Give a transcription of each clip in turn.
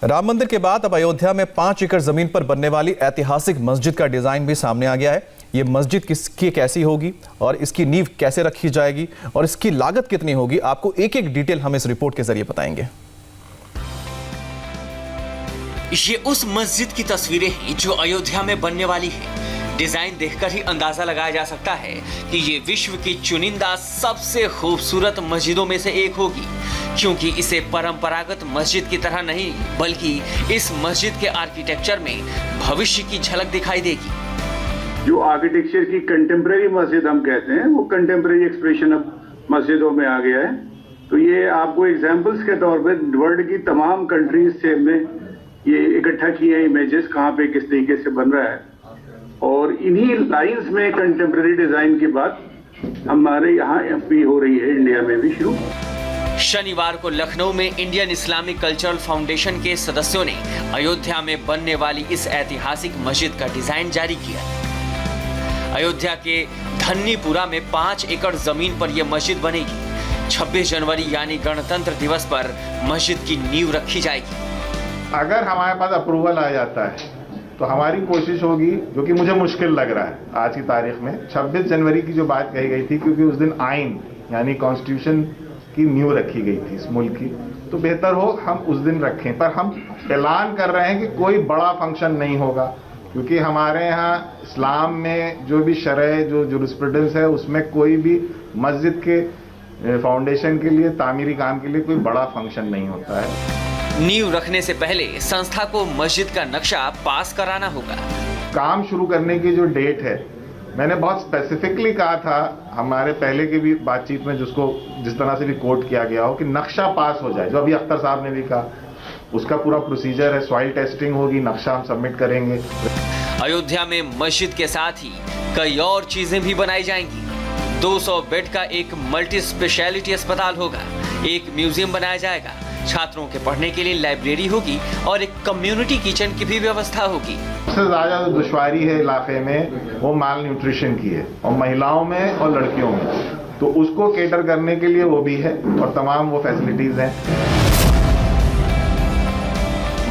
राम मंदिर के बाद अब अयोध्या में 5 एकड़ जमीन पर बनने वाली ऐतिहासिक मस्जिद का डिजाइन भी सामने आ गया है। ये मस्जिद किसकी कैसी होगी और इसकी नींव कैसे रखी जाएगी और इसकी लागत कितनी होगी, आपको एक एक डिटेल हम इस रिपोर्ट के जरिए बताएंगे। ये उस मस्जिद की तस्वीरें हैं जो अयोध्या में बनने वाली है। डिजाइन देखकर ही अंदाजा लगाया जा सकता है कि ये विश्व की चुनिंदा सबसे खूबसूरत मस्जिदों में से एक होगी, क्योंकि इसे परंपरागत मस्जिद की तरह नहीं बल्कि इस मस्जिद के आर्किटेक्चर में भविष्य की झलक दिखाई देगी। जो आर्किटेक्चर की कंटेम्प्रेरी मस्जिद हम कहते हैं, वो कंटेम्प्रेरी एक्सप्रेशन अब मस्जिदों में आ गया है। तो ये आपको एग्जांपल्स के तौर पे वर्ल्ड की तमाम कंट्रीज से हमने ये इकट्ठा किए हैं इमेजेस, कहाँ पे किस तरीके से बन रहा है। और इन्हीं लाइंस में कंटेम्प्रेरी डिजाइन की बात हमारे यहाँ भी हो रही है, इंडिया में भी शुरू। शनिवार को लखनऊ में इंडियन इस्लामिक कल्चरल फाउंडेशन के सदस्यों ने अयोध्या में बनने वाली इस ऐतिहासिक मस्जिद का डिजाइन जारी किया। अयोध्या के धन्नीपुरा में 5 एकड़ जमीन पर यह मस्जिद बनेगी। 26 जनवरी यानी गणतंत्र दिवस पर मस्जिद की नींव रखी जाएगी। अगर हमारे पास अप्रूवल आ जाता है तो हमारी कोशिश होगी, जो कि मुझे मुश्किल लग रहा है आज की तारीख में, 26 जनवरी की जो बात कही गई थी, क्योंकि उस दिन आइन यानी कॉन्स्टिट्यूशन की नींव रखी गई थी इस मुल्क की, तो बेहतर हो हम उस दिन रखें। पर हम ऐलान कर रहे हैं कि कोई बड़ा फंक्शन नहीं होगा, क्योंकि हमारे यहाँ इस्लाम में जो भी शरय जो जुरिस्प्रूडेंस है उसमें कोई भी मस्जिद के फाउंडेशन के लिए, तामीरी काम के लिए कोई बड़ा फंक्शन नहीं होता है। नींव रखने से पहले संस्था को मस्जिद का नक्शा पास कराना होगा। काम शुरू करने की जो डेट है, मैंने बहुत स्पेसिफिकली कहा था हमारे पहले की भी बातचीत में, जिसको जिस तरह से भी कोट किया गया हो, कि नक्शा पास हो जाए। जो अभी अख्तर साहब ने भी कहा, उसका पूरा प्रोसीजर है, सॉइल टेस्टिंग होगी, नक्शा हम सबमिट करेंगे। अयोध्या में मस्जिद के साथ ही कई और चीजें भी बनाई जाएंगी। 200 बेड का एक मल्टी स्पेशलिटी अस्पताल होगा, एक म्यूजियम बनाया जाएगा, छात्रों के पढ़ने के लिए लाइब्रेरी होगी और एक कम्युनिटी किचन की भी व्यवस्था होगी। सबसे ज्यादा जो दुश्वारी है इलाके में वो माल न्यूट्रिशन की है, और महिलाओं में और लड़कियों में, तो उसको केटर करने के लिए वो भी है और तमाम वो फैसिलिटीज हैं।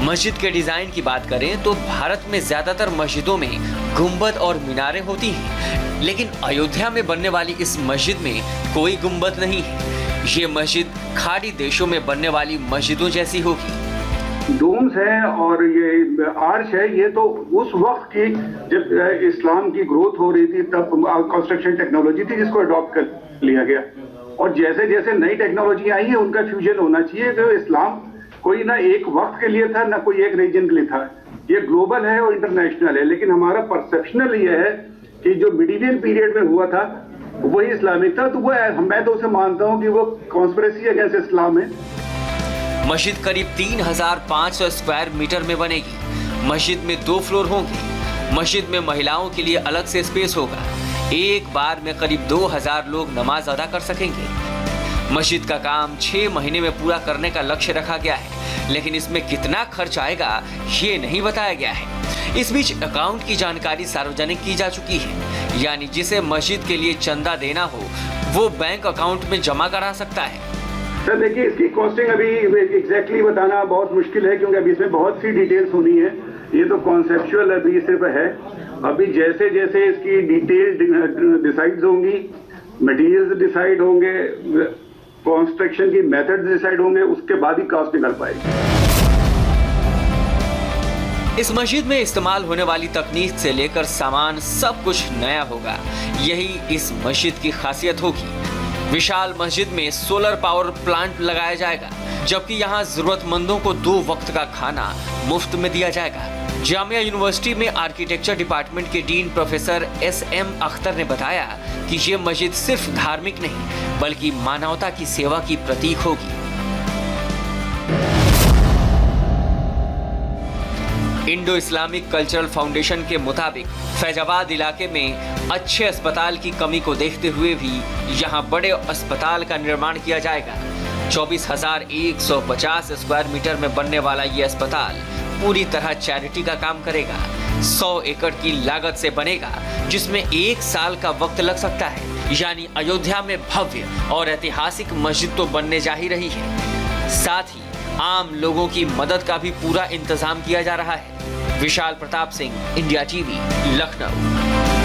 मस्जिद के डिजाइन की बात करें तो भारत में ज्यादातर मस्जिदों में गुंबद और मीनारें होती हैं, लेकिन अयोध्या में बनने वाली इस मस्जिद में कोई गुंबद नहीं है। ये मस्जिद खाड़ी देशों में बनने वाली मस्जिदों जैसी होगी। डोम्स है और ये आर्च है, ये तो उस वक्त की जब इस्लाम की ग्रोथ हो रही थी तब कंस्ट्रक्शन टेक्नोलॉजी थी जिसको अडॉप्ट कर लिया गया। और जैसे जैसे नई टेक्नोलॉजी आई है उनका फ्यूजन होना चाहिए। तो इस्लाम कोई ना एक वक्त के लिए था, ना कोई एक रीजन के लिए था। ये ग्लोबल है और इंटरनेशनल है। लेकिन हमारा परसेप्शनल ये है कि जो मिडीवियल पीरियड में हुआ था वही इस्लामिक था। तो वो मैं तो उसे मानता हूँ कि वो कॉन्स्पिरेसी अगेंस्ट इस्लाम है। मस्जिद करीब 3500 स्क्वायर मीटर में बनेगी। मस्जिद में 2 फ्लोर होंगे। मस्जिद में महिलाओं के लिए अलग से स्पेस होगा। एक बार में करीब 2000 लोग नमाज अदा कर सकेंगे। मस्जिद का काम 6 महीने में पूरा करने का लक्ष्य रखा गया है, लेकिन इसमें कितना खर्च आएगा ये नहीं बताया गया है। इस बीच अकाउंट की जानकारी सार्वजनिक की जा चुकी है, यानी जिसे मस्जिद के लिए चंदा देना हो वो बैंक अकाउंट में जमा करा सकता है। सर देखिए, इसकी कॉस्टिंग अभी एग्जैक्टली बताना बहुत मुश्किल है, क्योंकि अभी इसमें बहुत सी डिटेल्स होनी है। ये तो कॉन्सेप्चुअल अभी सिर्फ है। अभी जैसे जैसे इसकी डिटेल डिसाइड होंगी, मटेरियल्स डिसाइड होंगे, कंस्ट्रक्शन की मेथड डिसाइड होंगे, उसके बाद ही कॉस्ट निकल पाएगी। इस मस्जिद में इस्तेमाल होने वाली तकनीक से लेकर सामान सब कुछ नया होगा। यही इस मस्जिद की खासियत होगी। विशाल मस्जिद में सोलर पावर प्लांट लगाया जाएगा, जबकि यहाँ जरूरतमंदों को 2 वक्त का खाना मुफ्त में दिया जाएगा। जामिया यूनिवर्सिटी में आर्किटेक्चर डिपार्टमेंट के डीन प्रोफेसर SM अख्तर ने बताया कि ये मस्जिद सिर्फ धार्मिक नहीं बल्कि मानवता की सेवा की प्रतीक होगी। इंडो इस्लामिक कल्चरल फाउंडेशन के मुताबिक फैजाबाद इलाके में अच्छे अस्पताल की कमी को देखते हुए भी यहाँ बड़े अस्पताल का निर्माण किया जाएगा। 24,150 स्क्वायर मीटर में बनने वाला ये अस्पताल पूरी तरह चैरिटी का काम करेगा। 100 एकड़ की लागत से बनेगा, जिसमें 1 साल का वक्त लग सकता है। यानी अयोध्या में भव्य और ऐतिहासिक मस्जिद तो बनने जा ही रही है, साथ ही आम लोगों की मदद का भी पूरा इंतजाम किया जा रहा है। विशाल प्रताप सिंह, इंडिया टीवी, लखनऊ।